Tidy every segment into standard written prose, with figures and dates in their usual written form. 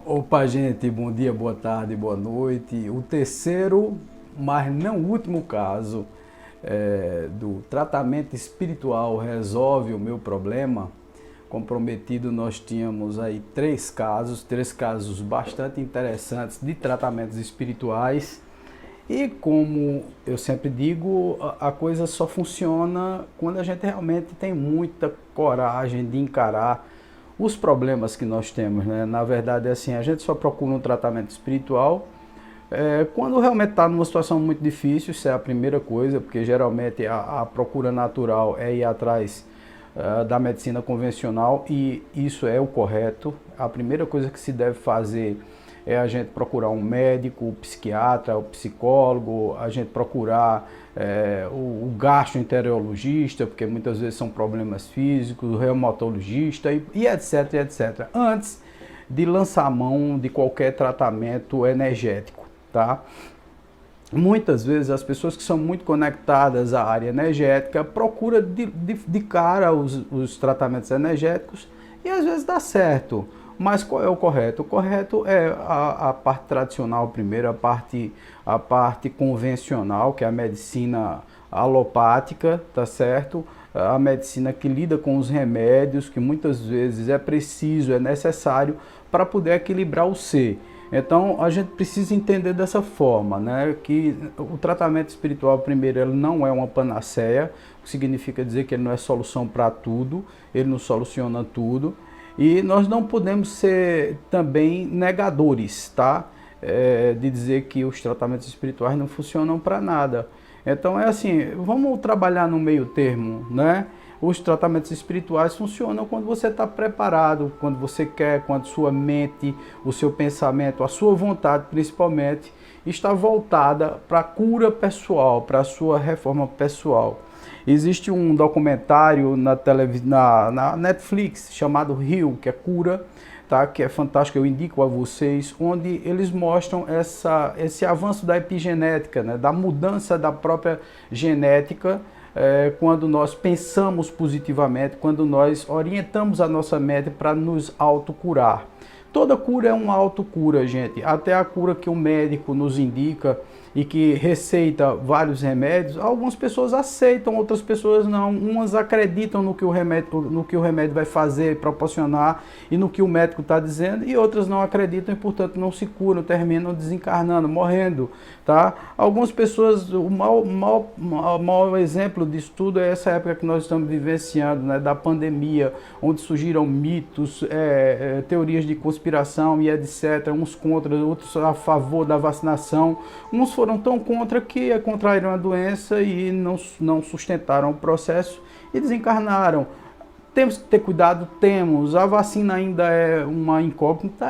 Opa, gente, bom dia, boa tarde, boa noite. O terceiro, mas não último caso do tratamento espiritual resolve o meu problema. Comprometido, nós tínhamos aí três casos bastante interessantes de tratamentos espirituais. E como eu sempre digo, a coisa só funciona quando a gente realmente tem muita coragem de encarar os problemas que nós temos, né? Na verdade, é assim, a gente só procura um tratamento espiritual quando realmente está numa situação muito difícil. Isso é a primeira coisa, porque geralmente a procura natural é ir atrás da medicina convencional, e isso é o correto. A primeira coisa que se deve fazer é a gente procurar um médico, o psiquiatra, o psicólogo, a gente procurar o gastroenterologista, porque muitas vezes são problemas físicos, o reumatologista e etc, etc, antes de lançar mão de qualquer tratamento energético, tá? Muitas vezes as pessoas que são muito conectadas à área energética procuram de cara os tratamentos energéticos e às vezes dá certo. Mas qual é o correto? O correto é a parte tradicional primeiro, a parte convencional, que é a medicina alopática, tá certo? A medicina que lida com os remédios, que muitas vezes é preciso, é necessário para poder equilibrar o ser. Então a gente precisa entender dessa forma, né? Que o tratamento espiritual, primeiro, ele não é uma panaceia, o que significa dizer que ele não é solução para tudo, ele não soluciona tudo. E nós não podemos ser também negadores, tá? De dizer que os tratamentos espirituais não funcionam para nada. Então é assim, vamos trabalhar no meio termo, né? Os tratamentos espirituais funcionam quando você está preparado, quando você quer, quando sua mente, o seu pensamento, a sua vontade principalmente, está voltada para a cura pessoal, para a sua reforma pessoal. Existe um documentário na Netflix chamado Rio, que é Cura, tá? Que é fantástico, eu indico a vocês, onde eles mostram esse avanço da epigenética, né? Da mudança da própria genética, quando nós pensamos positivamente, quando nós orientamos a nossa mente para nos autocurar. Toda cura é uma autocura, gente. Até a cura que o médico nos indica e que receita vários remédios, algumas pessoas aceitam, outras pessoas não. Umas acreditam no que o remédio vai fazer, proporcionar, e no que o médico está dizendo, e outras não acreditam e, portanto, não se curam, terminam desencarnando, morrendo, tá? Algumas pessoas, o maior exemplo disso tudo é essa época que nós estamos vivenciando, né, da pandemia, onde surgiram mitos, teorias de conspiração e etc, uns contra, outros a favor da vacinação. Uns foram tão contra que contraíram a doença e não sustentaram o processo e desencarnaram. Temos que ter cuidado? Temos. A vacina ainda é uma incógnita?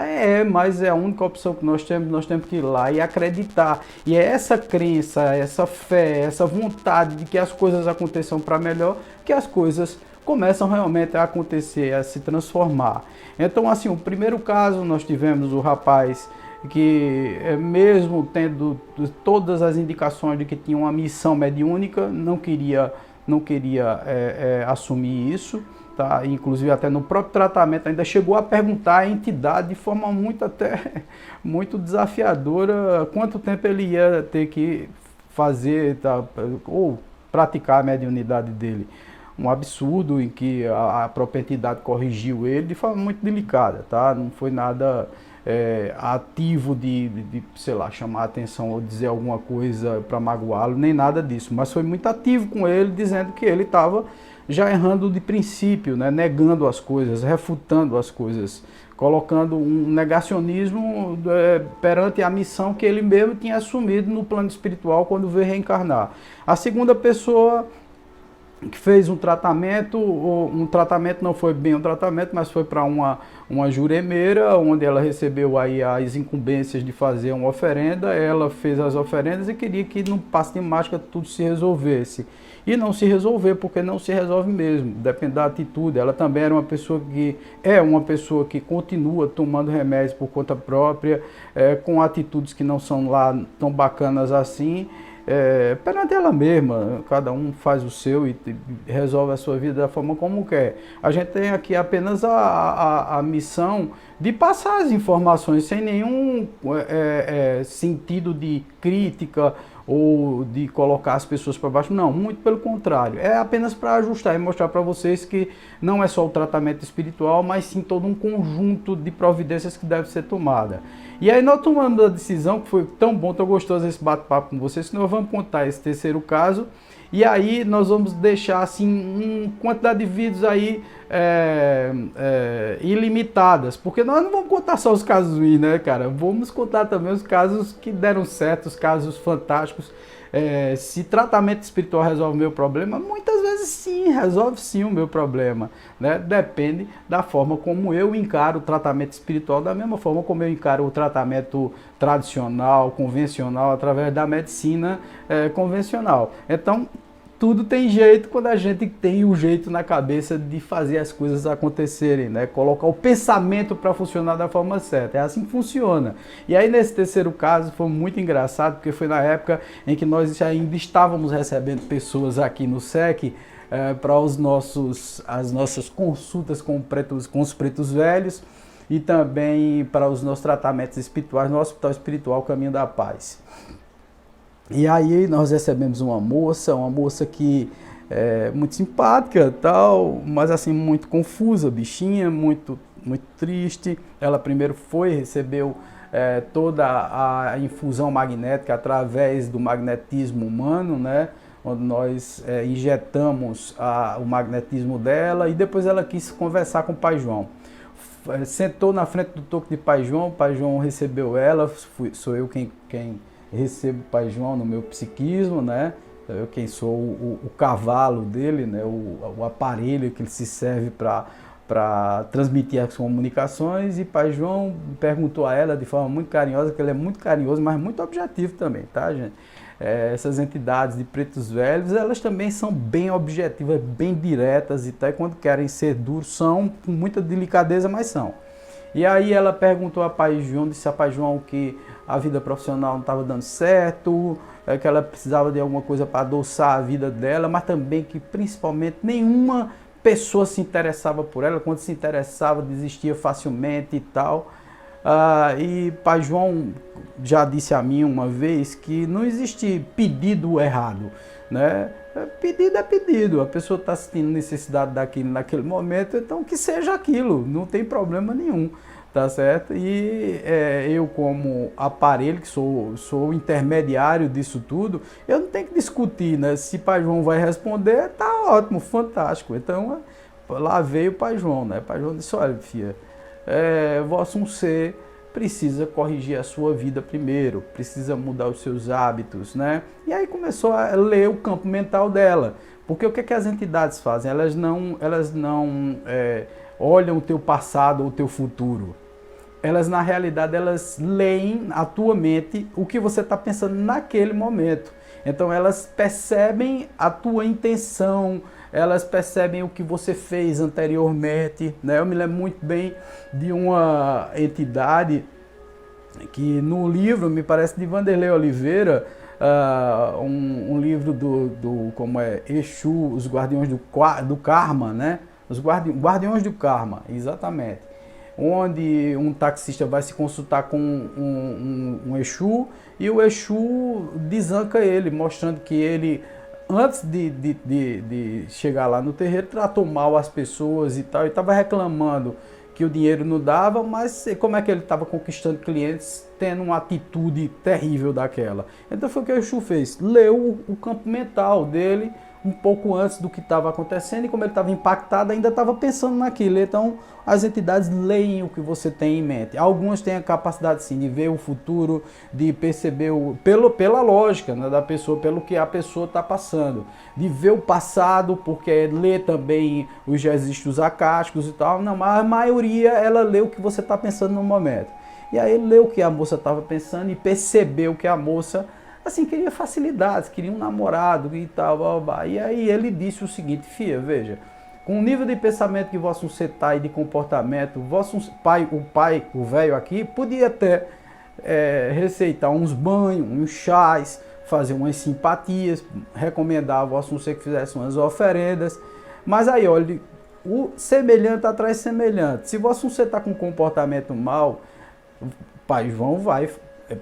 Mas é a única opção que nós temos que ir lá e acreditar. E é essa crença, essa fé, essa vontade de que as coisas aconteçam para melhor, que as coisas começam realmente a acontecer, a se transformar. Então, assim, o primeiro caso, nós tivemos o rapaz que, mesmo tendo todas as indicações de que tinha uma missão mediúnica, não queria assumir isso, tá? Inclusive até no próprio tratamento ainda chegou a perguntar à entidade de forma muito desafiadora quanto tempo ele ia ter que fazer, tá? Ou praticar a mediunidade dele. Um absurdo em que a própria entidade corrigiu ele de forma muito delicada, tá? Não foi nada ativo sei lá, chamar a atenção ou dizer alguma coisa para magoá-lo, nem nada disso, mas foi muito ativo com ele, dizendo que ele estava já errando de princípio, né? Negando as coisas, refutando as coisas, colocando um negacionismo perante a missão que ele mesmo tinha assumido no plano espiritual quando veio reencarnar. A segunda pessoa que fez um tratamento não foi bem um tratamento, mas foi para uma juremeira, onde ela recebeu aí as incumbências de fazer uma oferenda. Ela fez as oferendas e queria que no passe de mágica tudo se resolvesse. E não se resolveu, porque não se resolve mesmo, depende da atitude. Ela também era uma pessoa que continua tomando remédios por conta própria, com atitudes que não são lá tão bacanas assim. perante ela mesma. Cada um faz o seu e resolve a sua vida da forma como quer. A gente tem aqui apenas a missão de passar as informações sem nenhum sentido de crítica ou de colocar as pessoas para baixo. Não, muito pelo contrário. É apenas para ajustar e mostrar para vocês que não é só o tratamento espiritual, mas sim todo um conjunto de providências que deve ser tomada. E aí nós tomamos a decisão, que foi tão bom, tão gostoso esse bate-papo com vocês, que nós vamos contar esse terceiro caso. E aí nós vamos deixar assim uma quantidade de vídeos aí ilimitadas, porque nós não vamos contar só os casos ruins, né, cara? Vamos contar também os casos que deram certo, os casos fantásticos. Se tratamento espiritual resolve o meu problema, muitas vezes sim, resolve sim o meu problema, né? Depende da forma como eu encaro o tratamento espiritual, da mesma forma como eu encaro o tratamento tradicional, convencional, através da medicina convencional. Então, tudo tem jeito quando a gente tem o jeito na cabeça de fazer as coisas acontecerem, né? Colocar o pensamento para funcionar da forma certa. É assim que funciona. E aí nesse terceiro caso foi muito engraçado, porque foi na época em que nós ainda estávamos recebendo pessoas aqui no SEC para as nossas consultas com os pretos velhos e também para os nossos tratamentos espirituais no Hospital Espiritual Caminho da Paz. E aí nós recebemos uma moça que é muito simpática, tal, mas assim muito confusa, bichinha, muito triste. Ela primeiro recebeu toda a infusão magnética através do magnetismo humano, né? Onde nós injetamos o magnetismo dela, e depois ela quis conversar com o Pai João. Sentou na frente do toco de Pai João recebeu ela, sou eu quem recebo o Pai João no meu psiquismo, né? Eu quem sou o cavalo dele, né? O aparelho que ele se serve para transmitir as comunicações. E Pai João perguntou a ela de forma muito carinhosa, que ele é muito carinhoso, mas muito objetivo também, tá, gente? Essas entidades de pretos velhos, elas também são bem objetivas, bem diretas e tal, e quando querem ser duros são com muita delicadeza, mas são. E aí ela perguntou a Pai João, disse a Pai João que a vida profissional não estava dando certo, que ela precisava de alguma coisa para adoçar a vida dela, mas também que principalmente nenhuma pessoa se interessava por ela, quando se interessava desistia facilmente e tal. E Pai João já disse a mim uma vez que não existe pedido errado, né? Pedido é pedido, a pessoa está sentindo necessidade daquilo naquele momento, então que seja aquilo, não tem problema nenhum, tá certo? E eu como aparelho, que sou o intermediário disso tudo, eu não tenho que discutir, né? Se Pai João vai responder, tá ótimo, fantástico. Então lá veio o Pai João, né? Pai João disse, olha filha, vosso ser precisa corrigir a sua vida primeiro, precisa mudar os seus hábitos, né? E aí começou a ler o campo mental dela, porque o que é que as entidades fazem? Elas não olham o teu passado ou o teu futuro. Elas, na realidade, elas leem a tua mente o que você está pensando naquele momento. Então elas percebem a tua intenção, elas percebem o que você fez anteriormente, né? Eu me lembro muito bem de uma entidade que no livro, me parece, de Vanderlei Oliveira, um livro como é Exu, os Guardiões do Karma, né? Os Guardiões do Karma, exatamente. Onde um taxista vai se consultar com um Exu e o Exu desanca ele, mostrando que ele, antes de chegar lá no terreiro, tratou mal as pessoas e tal, e estava reclamando que o dinheiro não dava, mas como é que ele estava conquistando clientes tendo uma atitude terrível daquela? Então foi o que o Exu fez, leu o campo mental dele um pouco antes do que estava acontecendo, e como ele estava impactado, ainda estava pensando naquilo. Então as entidades leem o que você tem em mente. Algumas têm a capacidade sim de ver o futuro, de perceber pela lógica, né, da pessoa, pelo que a pessoa está passando, de ver o passado, porque lê também os registros acásticos e tal. Não, mas a maioria ela lê o que você está pensando no momento. E aí ele leu o que a moça estava pensando e percebeu que a moça assim queria facilidades, queria um namorado e tal, blá, blá, blá. E aí ele disse o seguinte: filha, veja, com o nível de pensamento que vosso ser tá e de comportamento, o velho aqui, podia até receitar uns banhos, uns chás, fazer umas simpatias, recomendar ao vosso ser que fizesse umas oferendas. Mas aí, olha, o semelhante atrai semelhante. Se vosso ser está com um comportamento mau, Pai João vai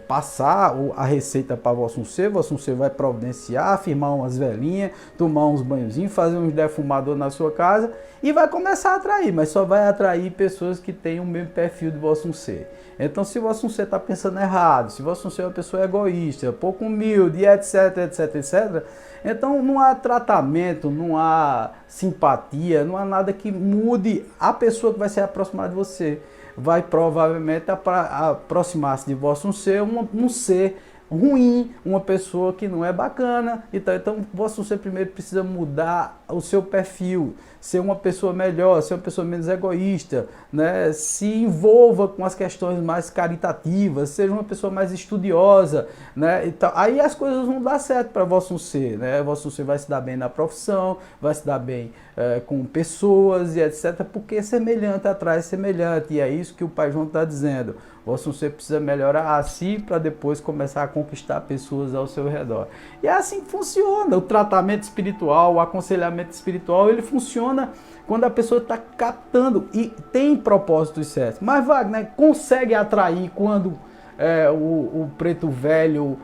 passar a receita para vosso ser vai providenciar, firmar umas velhinhas, tomar uns banhozinhos, fazer uns defumador na sua casa e vai começar a atrair, mas só vai atrair pessoas que têm o mesmo perfil de vosso ser. Então, se vosso ser está pensando errado, se vosso ser é uma pessoa egoísta, pouco humilde, etc, etc, etc, então não há tratamento, não há simpatia, não há nada que mude a pessoa que vai se aproximar de você. Vai provavelmente aproximar-se de vosso ser um ser ruim, uma pessoa que não é bacana. Então vosso ser primeiro precisa mudar o seu perfil, ser uma pessoa melhor, ser uma pessoa menos egoísta, né? Se envolva com as questões mais caritativas, seja uma pessoa mais estudiosa, né? Então, aí as coisas vão dar certo para vosso ser, né? Vosso ser vai se dar bem na profissão, vai se dar bem com pessoas e etc, porque semelhante atrai semelhante, e é isso que o Pai João está dizendo. Vosso ser precisa melhorar a si para depois começar a conquistar pessoas ao seu redor. E é assim que funciona o tratamento espiritual, o aconselhamento espiritual, ele funciona quando a pessoa está captando e tem propósitos certos. Mas Wagner, consegue atrair quando o preto velho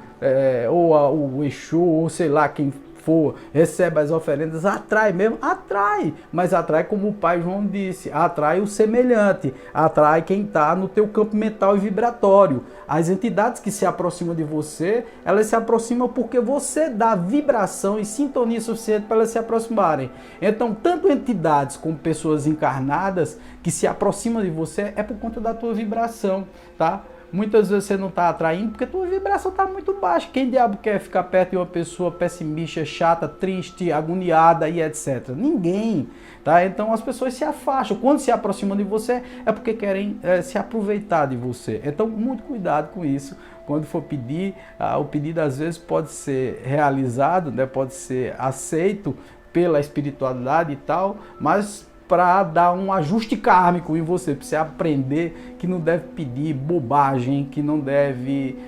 ou o Exu, ou sei lá quem for, recebe as oferendas, atrai mesmo? Atrai, mas atrai como o Pai João disse, atrai o semelhante, atrai quem está no teu campo mental e vibratório. As entidades que se aproximam de você, elas se aproximam porque você dá vibração e sintonia suficiente para elas se aproximarem. Então, tanto entidades como pessoas encarnadas que se aproximam de você é por conta da tua vibração, tá? Muitas vezes você não está atraindo porque a tua vibração está muito baixa. Quem diabo quer ficar perto de uma pessoa pessimista, chata, triste, agoniada e etc? Ninguém, tá? Então as pessoas se afastam. Quando se aproximam de você é porque querem se aproveitar de você. Então muito cuidado com isso. Quando for pedir, o pedido às vezes pode ser realizado, né? Pode ser aceito pela espiritualidade e tal, mas para dar um ajuste kármico em você, para você aprender que não deve pedir bobagem, que não deve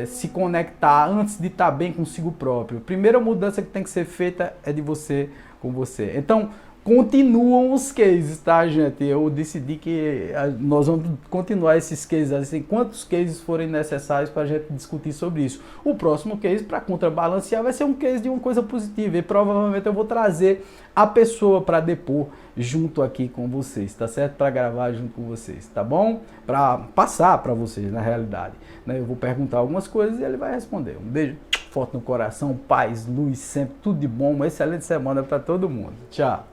se conectar antes de estar bem consigo próprio. A primeira mudança que tem que ser feita é de você com você. Então, continuam os cases, tá, gente? Eu decidi que nós vamos continuar esses cases, assim, quantos cases forem necessários para a gente discutir sobre isso. O próximo case, para contrabalancear, vai ser um case de uma coisa positiva e provavelmente eu vou trazer a pessoa para depor junto aqui com vocês, tá certo? Para gravar junto com vocês, tá bom? Para passar para vocês, na realidade, né? Eu vou perguntar algumas coisas e ele vai responder. Um beijo forte no coração, paz, luz sempre, tudo de bom, uma excelente semana para todo mundo. Tchau!